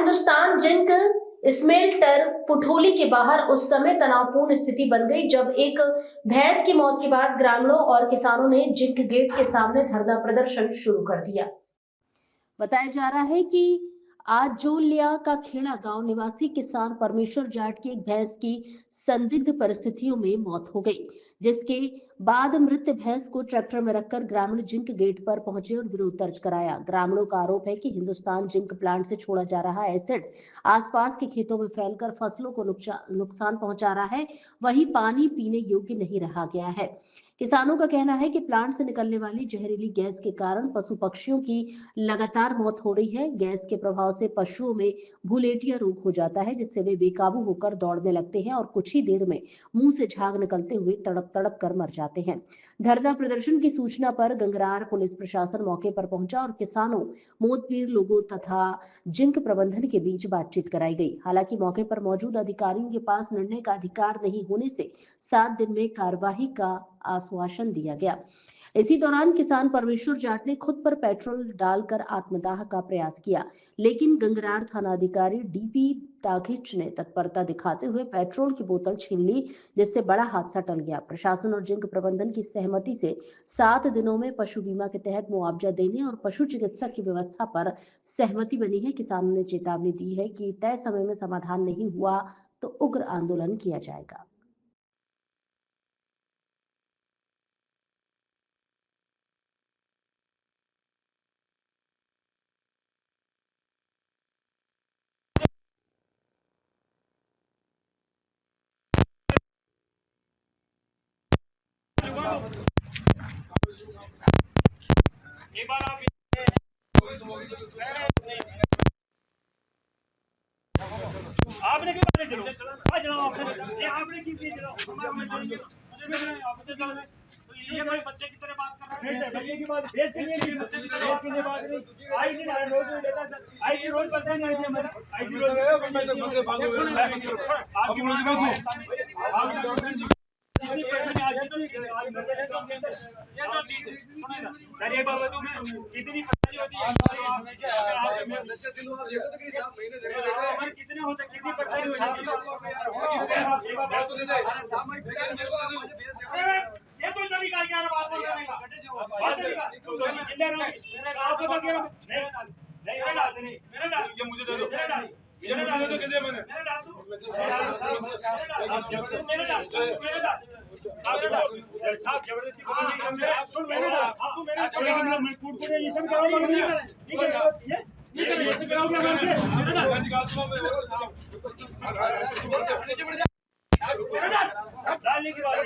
Hindustan zinc smelter पुठोली के बाहर उस समय तनावपूर्ण स्थिति बन गई जब एक भैंस की मौत के बाद ग्रामीणों और किसानों ने जिंक गेट के सामने धरना प्रदर्शन शुरू कर दिया। बताया जा रहा है कि आज जोलिया का खेड़ा गांव निवासी किसान परमेश्वर जाट की एक भैंस की संदिग्ध परिस्थितियों में मौत हो गई, जिसके बाद मृत भैंस को ट्रैक्टर में रखकर ग्रामीण जिंक गेट पर पहुंचे और विरोध दर्ज कराया। ग्रामीणों का आरोप है कि हिंदुस्तान जिंक प्लांट से छोड़ा जा रहा एसिड आसपास के खेतों में फैलकर फसलों को नुकसान पहुंचा रहा है, वहीं पानी पीने योग्य नहीं रहा गया है। किसानों का कहना है कि प्लांट से निकलने वाली जहरीली गैस के कारण पशु पक्षियों की लगातार मौत हो रही है। गैस के प्रभाव से पशुओं में भूलेटिया रोग हो जाता है, जिससे वे बेकाबू होकर दौड़ने लगते हैं और कुछ ही देर में मुंह से झाग निकलते हुए तड़प तड़प कर मर जाते हैं। धरना प्रदर्शन की सूचना पर गंगरार पुलिस प्रशासन मौके पर पहुंचा और किसानों, मोदपीर लोगों तथा जिंक प्रबंधन के बीच बातचीत कराई गई। हालांकि मौके पर मौजूद अधिकारियों के पास निर्णय का अधिकार नहीं होने से 7 दिन में कार्यवाही का आश्वासन दिया गया। इसी दौरान किसान परमेश्वर जाट ने खुद पर पेट्रोल डालकर आत्मदाह का प्रयास किया, लेकिन गंगरार थाना अधिकारी डीपी तागिच ने तत्परता दिखाते हुए पेट्रोल की बोतल छीन ली, जिससे बड़ा हादसा टल गया। प्रशासन और जिंक प्रबंधन की सहमति से 7 दिनों में पशु बीमा के तहत मुआवजा देने और पशु चिकित्सक की व्यवस्था पर सहमति बनी है। किसानों ने चेतावनी दी है कि तय समय में समाधान नहीं हुआ तो उग्र आंदोलन किया जाएगा। आपने क्यों पकड़े चलो आ चलाओ आपने ये आपने क्यों किए चलो आपसे चल रहे ये भाई बच्चे की तरह बात कर रहे हैं बच्चे की बात देश के लिए बच्चे की तरह बात नहीं आई थी ना रोज लेता आई थी रोज पता नहीं है मेरा आई थी रोज आपकी मुलाकात ये जो चीज सर ये बात कितनी होती है कितने होते कितनी परेशानी हो जाती है ये कोई तरीका क्या बात बोल रहे हैं ये मुझे दे दो ये मुझे दे दो कितने मैंने साहब जबरदस्ती सुन मैंने मैं कूट कूट ये सब कराओगे ठीक है ये सब कराओगे डालने की बात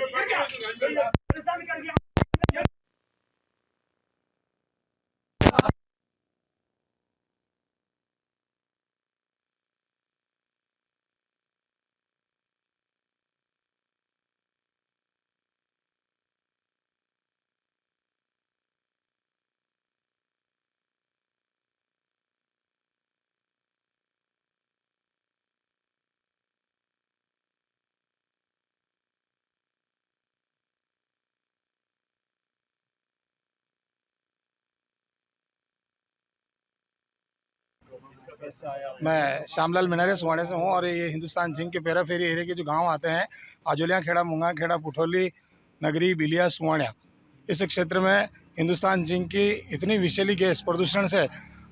मैं श्यामलाल मिनारे सुवाड़े से हूँ और ये हिंदुस्तान जिंक के पेरा फेरी एरिया के जो गांव आते हैं आजोलिया खेड़ा, मुंगा खेड़ा, पुठोली, नगरी, बिलिया, सुवाड़िया, इस क्षेत्र में हिंदुस्तान जिंक की इतनी विषैली गैस प्रदूषण से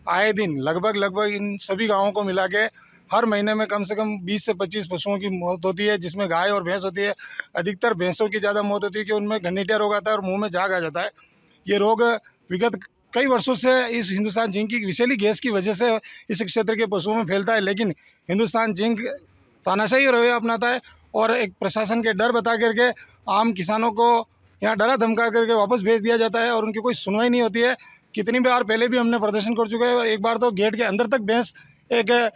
आए दिन लगभग इन सभी गाँवों को मिला के हर महीने में कम से कम 20 से 25 पशुओं की मौत होती है, जिसमें गाय और भैंस होती है। अधिकतर भैंसों की ज़्यादा मौत होती है कि उनमें घनीटिया रोग आता है और मुँह में झाग आ जाता है। ये रोग विगत कई वर्षों से इस हिंदुस्तान जिंक की विषैली गैस की वजह से इस क्षेत्र के पशुओं में फैलता है, लेकिन हिंदुस्तान जिंक तानाशाही रवैया अपनाता है और एक प्रशासन के डर बता करके आम किसानों को यहाँ डरा धमका करके वापस भेज दिया जाता है और उनकी कोई सुनवाई नहीं होती है। कितनी बार पहले भी हमने प्रदर्शन कर चुके हैं। एक बार तो गेट के अंदर तक भैंस एक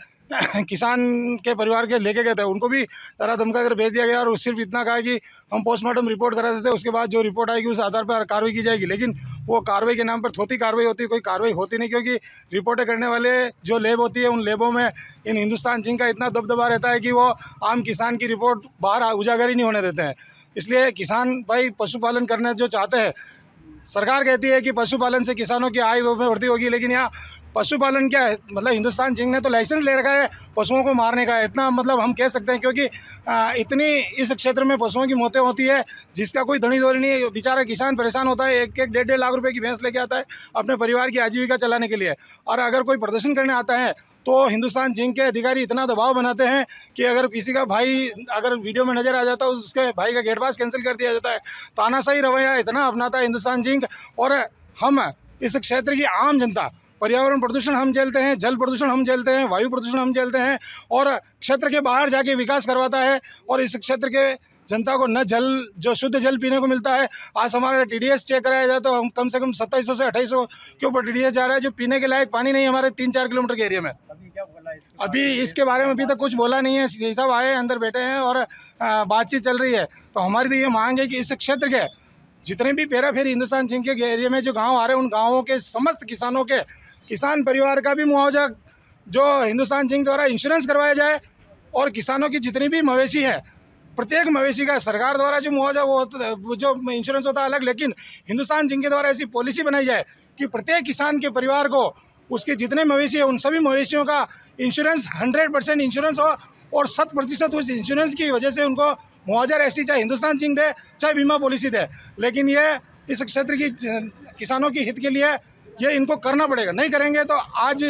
किसान के परिवार के लेके गए थे, उनको भी डरा धमका कर भेज दिया गया और सिर्फ इतना कहा कि हम पोस्टमार्टम रिपोर्ट करा देते हैं, उसके बाद जो रिपोर्ट आएगी उस आधार पर कार्रवाई की जाएगी। लेकिन वो कार्रवाई के नाम पर थोड़ी कार्रवाई होती है, कोई कार्रवाई होती नहीं, क्योंकि रिपोर्टें करने वाले जो लैब होती है उन लैबों में इन हिंदुस्तान जिंक का इतना दबदबा रहता है कि वो आम किसान की रिपोर्ट बाहर उजागर ही नहीं होने देते हैं। इसलिए किसान भाई पशुपालन करना जो चाहते हैं, सरकार कहती है कि पशुपालन से किसानों की आय में वृद्धि होगी, लेकिन यहाँ पशुपालन क्या है, मतलब हिंदुस्तान जिंक ने तो लाइसेंस ले रखा है पशुओं को मारने का, इतना मतलब हम कह सकते हैं, क्योंकि इतनी इस क्षेत्र में पशुओं की मौतें होती है जिसका कोई धनी दौरी नहीं। बेचारा किसान परेशान होता है, 1-1 लाख रुपए की भैंस लेके आता है अपने परिवार की आजीविका चलाने के लिए, और अगर कोई प्रदर्शन करने आता है तो हिंदुस्तान जिंक के अधिकारी इतना दबाव बनाते हैं कि अगर किसी का भाई अगर वीडियो में नजर आ जाता है उसके भाई का गेट पास कैंसिल कर दिया जाता है। तानाशाही रवैया इतना अपनाता है हिंदुस्तान जिंक। और हम इस क्षेत्र की आम जनता, पर्यावरण प्रदूषण हम झेलते हैं, जल प्रदूषण हम झेलते हैं, वायु प्रदूषण हम झेलते हैं, और क्षेत्र के बाहर जाके विकास करवाता है, और इस क्षेत्र के जनता को न जल, जो शुद्ध जल पीने को मिलता है। आज हमारा TDS चेक कराया जाए तो हम कम से कम 2700 से 2800 के ऊपर TDS जा रहा है, जो पीने के लायक पानी नहीं हमारे 3-4 किलोमीटर के एरिया में। अभी इसके बारे में अभी तक कुछ बोला नहीं है, यही सब आए अंदर बैठे हैं और बातचीत चल रही है। तो हमारी तो ये मांग है कि इस क्षेत्र के जितने भी पेरा फेरी हिंदुस्तान जिंक के एरिया में जो गाँव आ रहे हैं, उन गाँवों के समस्त किसानों के, किसान परिवार का भी मुआवजा जो हिंदुस्तान जिंक द्वारा इंश्योरेंस करवाया जाए, और किसानों की जितनी भी मवेशी है प्रत्येक मवेशी का सरकार द्वारा जो मुआवजा वो जो इंश्योरेंस होता है अलग, लेकिन हिंदुस्तान जिंक के द्वारा ऐसी पॉलिसी बनाई जाए कि प्रत्येक किसान के परिवार को उसके जितने मवेशी है उन सभी मवेशियों का इंश्योरेंस 100% इंश्योरेंस हो, और 100% उस इंश्योरेंस की वजह से उनको मुआवजा ऐसी चाहे हिंदुस्तान जिंक दे चाहे बीमा पॉलिसी दे। लेकिन ये इस क्षेत्र की किसानों के हित के लिए ये इनको करना पड़ेगा, नहीं करेंगे तो आज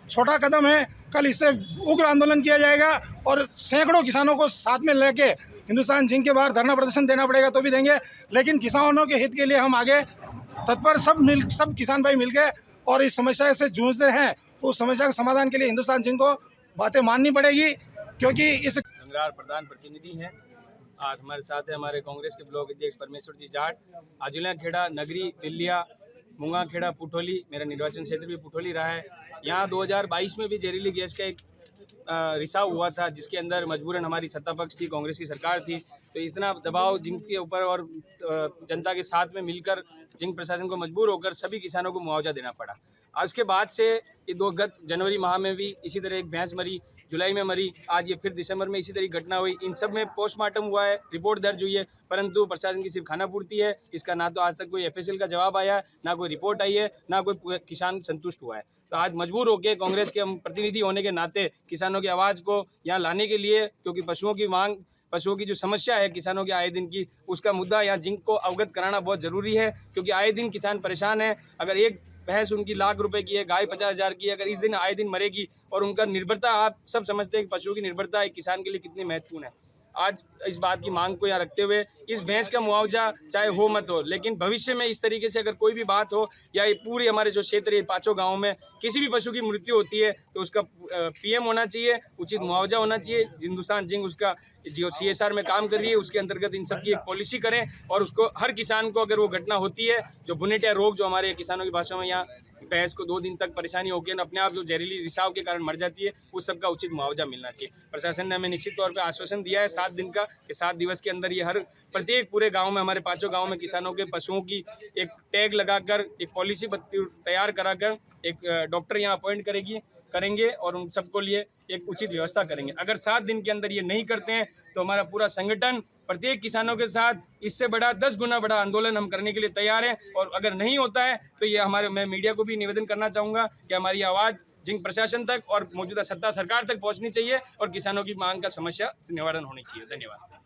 छोटा कदम है, कल इससे उग्र आंदोलन किया जाएगा, और सैकड़ों किसानों को साथ में लेके हिंदुस्तान जिंक के बाहर धरना प्रदर्शन देना पड़ेगा तो भी देंगे। लेकिन किसानों के हित के लिए हम आगे तत्पर, सब किसान भाई मिलके और इस समस्या से जूझ रहे हैं, तो उस समस्या के समाधान के लिए हिंदुस्तान जिंक को बातें माननी पड़ेगी, क्योंकि इस संग्रार प्रधान प्रतिनिधि हैं। आज हमारे साथ है हमारे कांग्रेस के ब्लॉक अध्यक्ष परमेश्वर जी जाट। आजुलिया खेड़ा, नगरी, बिल्लिया, मुंगा खेड़ा, पुठोली, मेरा निर्वाचन क्षेत्र भी पुठोली रहा है। यहाँ 2022 में भी जहरीली गैस का एक रिसाव हुआ था, जिसके अंदर मजबूरन हमारी सत्ता पक्ष थी, कांग्रेस की सरकार थी, तो इतना दबाव जिंक के ऊपर और जनता के साथ में मिलकर जिंक प्रशासन को मजबूर होकर सभी किसानों को मुआवजा देना पड़ा। आज के बाद से ये गत जनवरी माह में भी इसी तरह एक भैंस मरी, जुलाई में मरी, आज ये फिर दिसंबर में इसी तरह घटना हुई। इन सब में पोस्टमार्टम हुआ है, रिपोर्ट दर्ज हुई है, परंतु प्रशासन की सिर्फ खानापूर्ति है। इसका ना तो आज तक कोई FSL का जवाब आया है, ना कोई रिपोर्ट आई है, ना कोई किसान संतुष्ट हुआ है। तो आज मजबूर होकर कांग्रेस के हम प्रतिनिधि होने के नाते किसानों की आवाज़ को यहाँ लाने के लिए, क्योंकि पशुओं की जो समस्या है किसानों के आए दिन की, उसका मुद्दा यहाँ जिंक को अवगत कराना बहुत ज़रूरी है, क्योंकि आए दिन किसान परेशान है। अगर एक भैंस उनकी लाख रुपए की है, गाय 50,000 की है, अगर इस दिन आए दिन मरेगी, और उनका निर्भरता, आप सब समझते हैं कि पशुओं की निर्भरता एक किसान के लिए कितनी महत्वपूर्ण है। आज इस बात की मांग को यहाँ रखते हुए इस भैंस का मुआवजा चाहे हो मत हो, लेकिन भविष्य में इस तरीके से अगर कोई भी बात हो, या ये पूरी हमारे जो क्षेत्र है 5 गाँव में किसी भी पशु की मृत्यु होती है, तो उसका PM होना चाहिए, उचित मुआवजा होना चाहिए। हिंदुस्तान जिंक उसका जो CSR में काम कर रही है, उसके अंतर्गत इन सब की एक पॉलिसी करें, और उसको हर किसान को अगर वो घटना होती है, जो बुनेटिया रोग जो हमारे किसानों की भाषा में यहाँ भैंस को 2 दिन तक परेशानी होकर अपने आप जो जहरीली रिसाव के कारण मर जाती है, उस सब का उचित मुआवजा मिलना चाहिए। प्रशासन ने हमें निश्चित तौर पे आश्वासन दिया है 7 दिन का, कि 7 दिवस के अंदर ये हर प्रत्येक पूरे गांव में, हमारे 5 गांव में किसानों के पशुओं की एक टैग लगाकर, एक पॉलिसी तैयार कराकर, एक डॉक्टर यहाँ अपॉइंट करेंगे और उन सबको लिए एक उचित व्यवस्था करेंगे। अगर 7 दिन के अंदर ये नहीं करते हैं तो हमारा पूरा संगठन प्रत्येक किसानों के साथ इससे बड़ा 10 गुना बड़ा आंदोलन हम करने के लिए तैयार हैं। और अगर नहीं होता है तो ये मैं मीडिया को भी निवेदन करना चाहूँगा कि हमारी आवाज़ जिंक प्रशासन तक और मौजूदा सत्ता सरकार तक पहुँचनी चाहिए, और किसानों की मांग का समस्या निवारण होनी चाहिए। धन्यवाद।